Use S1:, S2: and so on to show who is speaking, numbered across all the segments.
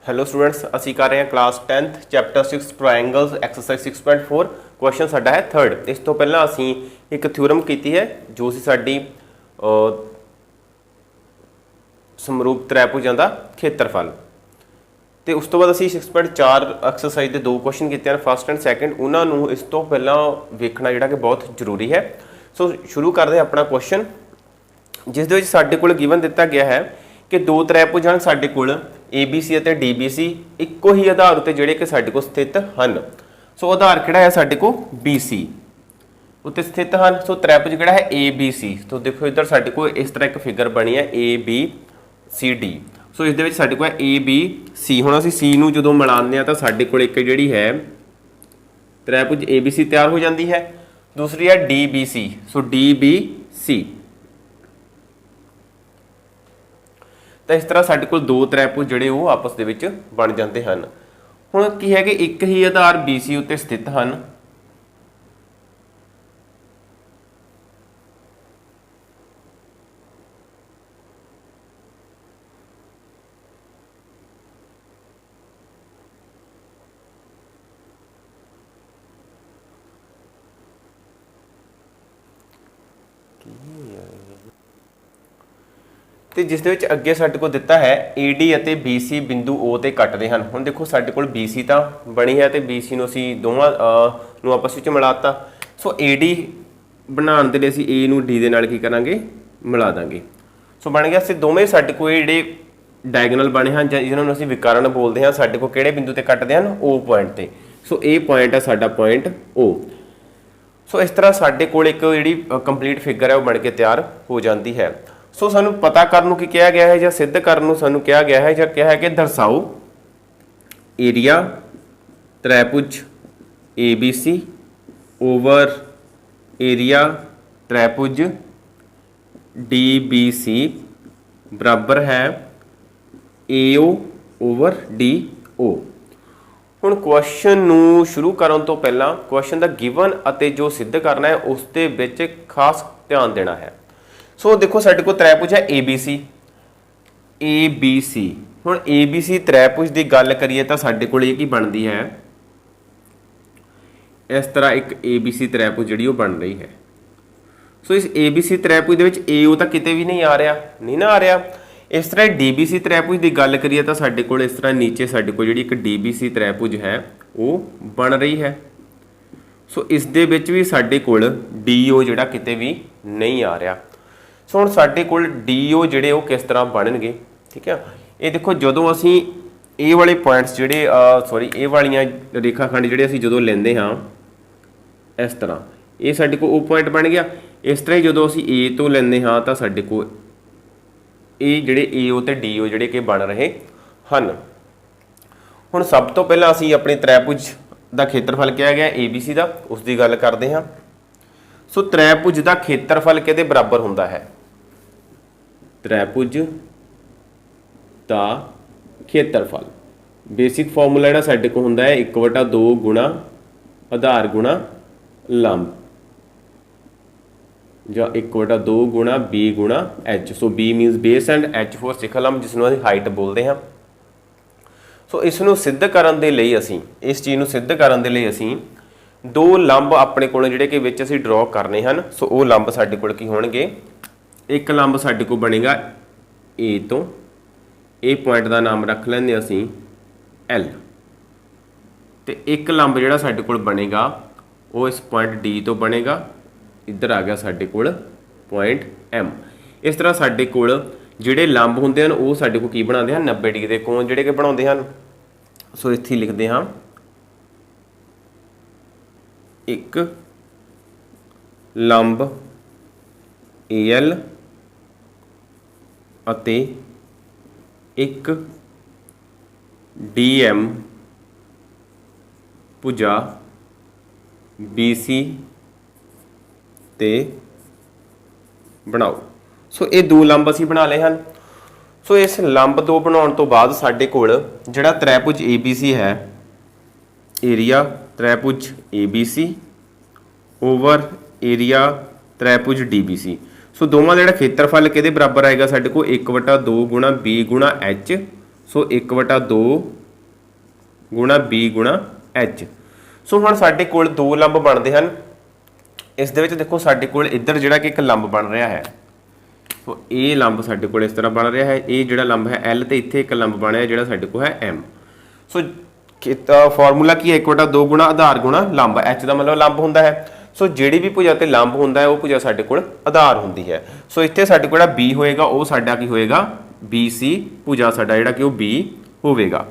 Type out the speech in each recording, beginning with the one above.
S1: Hello students, असी कर रहे हैं class 10th chapter 6 triangles exercise 6.4 question साडा है थर्ड। इस तो पहला असी एक थ्योरम की है जो सी साडी समरूप त्रिभुजां दा खेत्रफल। तो उस तो बाद असी 6.4 एक्सरसाइज के दो क्वेश्चन किए हैं फस्ट एंड सैकेंड। उन्होंने इस तो पहला वेखना जिहड़ा कि बहुत जरूरी है। सो शुरू करते हैं अपना क्वेश्चन जिस दे विच साडे कोल गिवन दिता गया है कि दो त्रिभुज हैं साडे कोल ABC और DBC इक्को ही आधार उत्ते जिहड़े कि साडे कोल स्थित हैं। सो आधार किहड़ा है साडे कोल BC उत्ते स्थित हैं। सो त्रिभुज किहड़ा है ABC। तो देखो इधर साडे कोल इस तरह एक फिगर बनी है ABCD। सो इस दे विच साडे कोल ABC हुण असीं C नूं जदों मिलाने आ तां साडे कोल एक जिहड़ी है त्रिभुज ABC तैयार हो जाती है, दूसरी है DBC। सो DBC तो इस तरह साडे कोल दो त्रिभुज जिहड़े वो आपस दे विच बन जाते हैं। हुण की है कि एक ही आधार BC उत्ते स्थित हैं। तो जिस दे विच अगे साडे कोल दिता है AD और BC बिंदु O ते कटदे हैं। हुण देखो साडे कोल BC तां बनी है तो BC नूं असीं दोवां नूं आपस विच मिलाता। सो AD बनाउण दे लई असीं A नूं D दे नाल की करांगे मिला दांगे। सो बन गया असीं दोवें साडे कोल जिहड़े डायगोनल बने हैं जिन्हां नूं असीं विकर्ण बोलदे हां साडे कोल किहड़े बिंदु ते कटदे हैं O पॉइंट ते। सो A पॉइंट है साडा पॉइंट O। सो इस तरह साडे कोल एक जिहड़ी कंप्लीट फिगर है वो बन के तैयार हो जाती है। सो सानू पता करन की कहा गया है या सिद्ध करन सानू कहा गया है या कहा है कि दर्शाओ एरिया त्रिभुज ABC ओवर एरिया त्रिभुज DBC बराबर है AO ओवर DO। हुण क्वेश्चन नूं शुरू करन तो पहला क्वेश्चन दा गिवन अते जो सिद्ध करना है उस दे विच खास ध्यान देना है। सो देखो साडे कोल त्रिभुज है ABC हुण ABC त्रिभुज की गल करिए तो साडे कोल की बनती है इस तरह एक ABC त्रिभुज जिहड़ी वो बन रही है। सो इस ABC त्रिभुज दे विच AO तो किते भी नहीं आ रहा। इस तरह DBC त्रिभुज की गल करिए तो साडे कोल इस तरह नीचे साडे कोल जिहड़ी एक DBC त्रिभुज है वो बन रही है। सो इस दे विच भी साडे कोल DO जिहड़ा किते भी नहीं आ रहा। सो हुण साडे कोल DO जिहड़े वो किस तरह बनणगे, ठीक है। ये देखो जदों असीं ए वाले पॉइंट्स जिहड़े सॉरी ए वालियां रेखाखंड जिहड़े असीं जदों लैंदे हां इस तरह ये साडे कोल O पॉइंट बन गया। इस तरह जदों असीं A तो लैंदे हां तां साडे कोल ये जिहड़े AO ते DO जिहड़े कि बन रहे हैं। हुण सब तो पहला असीं अपने त्रिभुज दा खेत्रफल किया गया ABC दा उसकी गल करते हैं। सो त्रिभुज दा खेत्रफल किहदे बराबर हुंदा है? त्रिभुज दा खेत्रफल बेसिक फॉर्मूला जिहड़ा साडे कोल हुंदा है 1/2 गुणा आधार गुणा लंब ਜਾਂ 1/2 गुणा B गुणा H। So B means base and H for शिखरलंब जिसनों ਅਸੀਂ हाइट बोलते हैं। सो इसनों सिद्ध करन दे लई असीं इस चीज़ नूं सिद्ध करन दे लई असीं दो लंब अपने कोल जिहड़े कि विच असीं ड्रॉ करने हैं। सो वो लंब साडे कोल की होणगे, एक लंब साडे कोल बनेगा A तो ए पॉइंट का नाम रख लेंगे असीं L ते एक लंब जिहड़ा साडे कोल बनेगा वो इस पॉइंट D तो बनेगा, इधर आ गया साडे कोल पॉइंट M। इस तरह साडे कोल जिहड़े लंब हुंदे हन वो साडे कोल की बनाते हैं 90 डिग्री के कोण जिहड़े कि बनाउंदे हन। सो इत्थे लिखते हाँ एक लंब AL अते एक DM भुजा BC ते बनाओ। सो ये दो लंब असीं बना लए हैं। सो इस लंब दो बनाउण तो बाद साडे कोल जिहड़ा त्रिभुज ABC है एरिया त्रिभुज ABC ओवर एरिया त्रिभुज DBC। सो दोवां दा जिहड़ा खेत्रफल किहदे बराबर आएगा साडे कोल 1/2 गुणा B गुणा H। सो 1/2 गुणा बी गुणा एच। सो हुण साडे कोल दो लंब बनते हैं। इस दे विच देखो साडे कोल इधर जिहड़ा कि एक लंब बन रहा है, सो ये लंब साडे कोल इस तरह बन रहा है। ये जिहड़ा लंब है एल ते इत्थे एक लंब बन रहा जिहड़ा साडे कोल है एम। सो फॉर्मूला की है 1/2 गुणा आधार गुणा लंब। एच का मतलब लंब हुंदा है। सो जिहड़ी भी भुजा ते लंब हुंदा है वो भुजा साडे कोल आधार हुंदी है। सो इत्थे साडे कोल जिहड़ा बी होएगा वो साडा की होएगा बी सी भुजा साडा जिहड़ा कि वो बी होवेगा।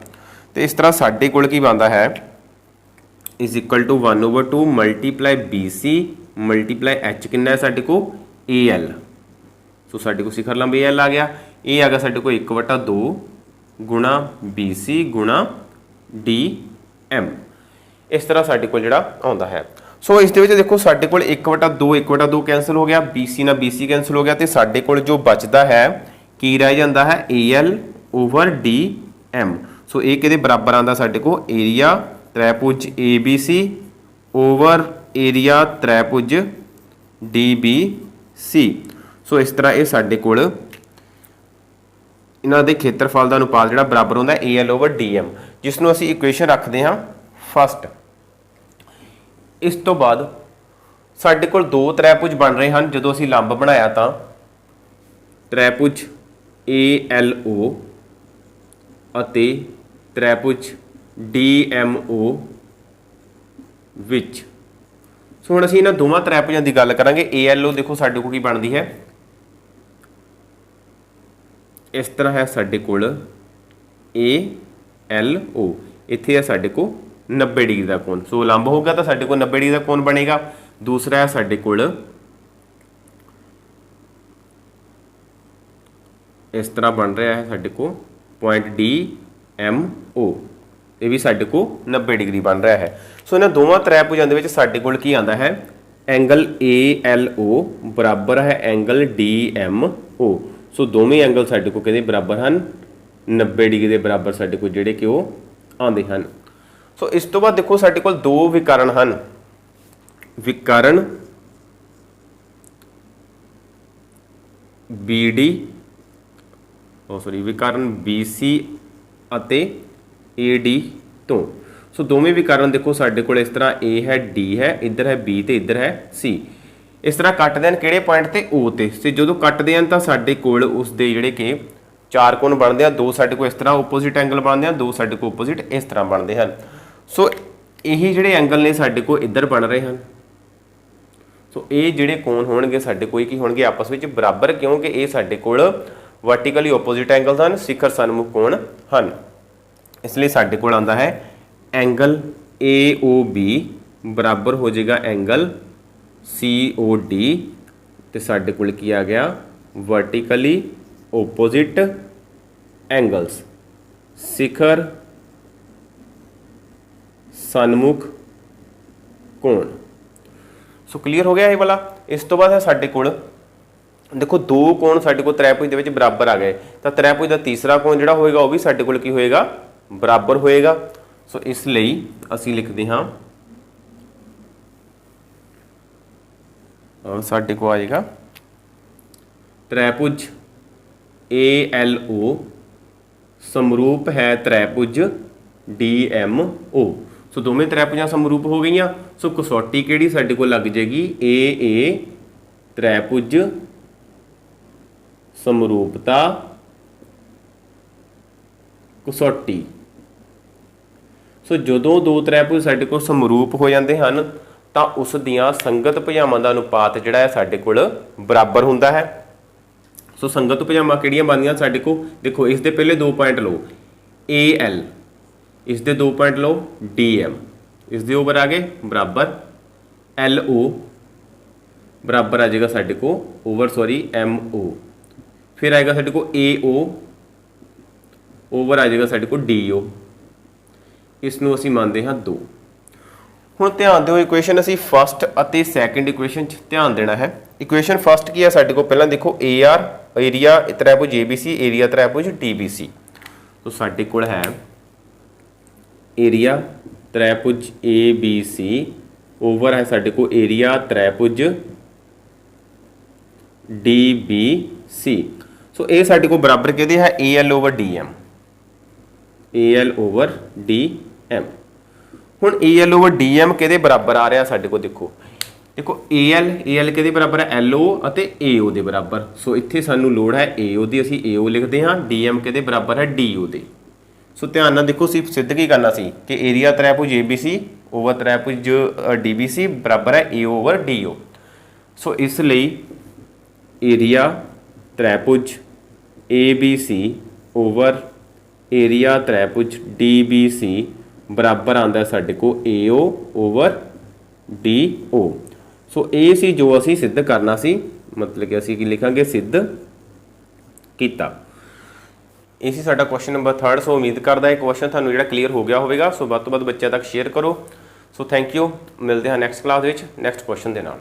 S1: तो इस तरह साडे कोल की बनता है is equal to 1/2 multiply b c multiply h कितना है साडे को ए एल। सो साडे को शिखर लंब ए एल आ गया। ये आ गया साडे को 1/2 गुणा बी सी गुणा डी एम। इस तरह साडे कोल जिहड़ा आउंदा है। सो इस दे विच देखो साडे कोल 1/2 कैंसल हो गया, बी सी ना बी सी कैंसल हो गया, तो साडे कोल जो बचदा है की रह जाता है A L over D M. So ये किहदे बराबर आंदा साडे को एरिया त्रिभुज A B C over area त्रिभुज डी बी सी। सो इस तरह ये साडे कोल इन्हां दे खेत्रफल का अनुपात जिहड़ा बराबर होंदा A L over D M, जिसनूं असीं इक्वेशन रखते हाँ फस्ट। इस तो बाद साडे कोल दो त्रिभुज बन रहे हैं। जदों असीं लंब बनाया तो त्रिभुज ए एल ओ अते त्रिभुज डी एम ओ विच। सो हुण असीं इन्हां दोवां त्रिभुजां दी गल करांगे। ए एल ओ देखो साडे कोल की बनदी है, इस तरह है साडे कोल ए एल ओ। इत्थे है साडे को 90 डिग्री का कोण। सो लंब होगा तो साडे को 90 डिग्री का कोण बनेगा। दूसरा है साडे कोल इस तरह बन रहा है साडे को पॉइंट डी एम ओ, ये भी साडे को 90 डिग्री बन रहा है। सो इन्हां दोवां त्रिभुजां दे विच साडे कोल की आंदा है एंगल ए एल ओ बराबर है एंगल डी एम ओ। सो दोवें एंगल साडे को किहदे बराबर हैं 90 डिग्री के बराबर साडे को जिहड़े कि वो आंदे हैं। सो इस तो बाद देखो साडे कोल दो विकर्ण हैं, विकर्ण बी डी विकर्ण बी सी अते ए डी तो। सो दोवें विकर्ण देखो साडे कोल इस तरह ए है डी है, इधर है बी तो इधर है सी। इस तरह कटते हैं किहड़े पॉइंट ते ओ ते। सो जो कटते हैं तो साडे कोल उसदे जिहड़े कि चार कोण बनते हैं। दो साडे को इस तरह ओपोजिट एंगल बनते हैं, दो साडे को ओपोजिट इस तरह बनते हैं। सो यही जिहड़े एंगल ने साडे को इधर बन रहे हैं। सो ये जिहड़े कोण होणगे साडे कोई की होणगे आपस में बराबर, क्योंकि ये साडे कोल वर्टिकली ओपोजिट एंगल हैं, शिखर सन्मुख कोण हैं। इसलिए साडे कोल आंदा है एंगल ए ओ बी बराबर हो जाएगा एंगल सी ओ डी, तो साडे कोल की आ गया वर्टिकली ओपोजिट एंगल्स शिखर सन्मुख कोण। सो क्लीयर हो गया ये वाला। इस तो बाद है साडे कोल देखो दो कोण साडे को त्रिभुज दे विच बराबर आ गए, तो त्रिभुज का तीसरा कोण जिहड़ा होएगा वो भी साडे कोल की होएगा बराबर होएगा। सो इसलिए असीं लिखते हाँ साडे को आ जाएगा त्रिभुज ए एल ओ समरूप है त्रिभुज डी एम ओ। सो दोवें त्रिभुजां समरूप हो गई। सो कसौटी किहड़ी साडे को लग जाएगी ए त्रिभुज समरूपता कसौटी। सो जदों दो त्रिभुज साडे को समरूप हो जाते हैं तो उस दियां संगत भुजावां दा अनुपात जिहड़ा है साडे कोल बराबर हुंदा है। सो संगत भुजावां किहड़ियां बनदियां साडे को देखो इस दे पहले दो पॉइंट लो ए एल, इस दे दो पॉइंट लो डी एम, इस दे ओवर आ गए बराबर एल ओ बराबर आ जाएगा साडे को ओवर एम ओ, फिर आएगा साडे को ए ओ ओवर आ जाएगा साडे को डी ओ। इसनूं असीं मानते हैं 2। हुण ध्यान दिओ इक्वेशन असीं फस्ट अते सैकेंड इक्वेशन च ध्यान देना है। इक्वेशन फस्ट की है साडे को पहलां देखो ए आर एरिया त्रिभुज ए बी सी एरिया त्रिभुज डी बी सी। तो साडे कोल है एरिया त्रिभुज ए बी सी ओवर है साडे को एरिया त्रिभुज डी बी सी। सो ये साडे को बराबर किहदे है A L over D M. AL over DM। ਹੁਣ AL ਓਵਰ DM ਕਿਹਦੇ ਬਰਾਬਰ ਆ ਰਿਹਾ ਸਾਡੇ ਕੋਲ? ਦੇਖੋ AL ਕਿਹਦੇ ਬਰਾਬਰ ਹੈ? LO ਅਤੇ AO ਦੇ ਬਰਾਬਰ। ਸੋ ਇੱਥੇ ਸਾਨੂੰ ਲੋੜ ਹੈ AO ਦੀ, ਅਸੀਂ AO ਲਿਖਦੇ ਹਾਂ। DM ਕਿਹਦੇ ਬਰਾਬਰ ਹੈ? DO ਦੇ। ਸੋ ਧਿਆਨ ਨਾਲ ਦੇਖੋ, ਅਸੀਂ ਸਿੱਧ ਕੀ ਕਰਨਾ ਸੀ ਕਿ ਏਰੀਆ ਤ੍ਰੈਭੁਜ ABC ਓਵਰ ਤ੍ਰੈਭੁਜ DBC ਬਰਾਬਰ ਹੈ AO ਓਵਰ DO। ਸੋ ਇਸ ਲਈ ਏਰੀਆ ਤ੍ਰੈਭੁਜ ABC ਓਵਰ ਏਰੀਆ ਤ੍ਰੈਭੁਜ DBC ਬਰਾਬਰ ਆਉਂਦਾ ਸਾਡੇ ਕੋਲ AO ਓਵਰ DO। ਸੋ ਇਹ ਸੀ ਜੋ ਅਸੀਂ ਸਿੱਧ ਕਰਨਾ ਸੀ, ਮਤਲਬ ਕਿ ਅਸੀਂ ਕੀ ਲਿਖਾਂਗੇ? ਸਿੱਧ ਕੀਤਾ। ਇਹ ਸੀ ਸਾਡਾ ਕੁਐਸਚਨ ਨੰਬਰ 3। ਸੋ ਉਮੀਦ ਕਰਦਾ ਇਹ ਕੁਐਸਚਨ ਤੁਹਾਨੂੰ ਜਿਹੜਾ ਕਲੀਅਰ ਹੋ ਗਿਆ ਹੋਵੇਗਾ। ਸੋ ਵੱਧ ਤੋਂ ਵੱਧ ਬੱਚਿਆਂ ਤੱਕ ਸ਼ੇਅਰ ਕਰੋ। So thank you. ਮਿਲਦੇ ਹਾਂ ਨੈਕਸਟ ਕਲਾਸ ਵਿੱਚ ਨੈਕਸਟ ਕੁਐਸਚਨ ਦੇ ਨਾਲ।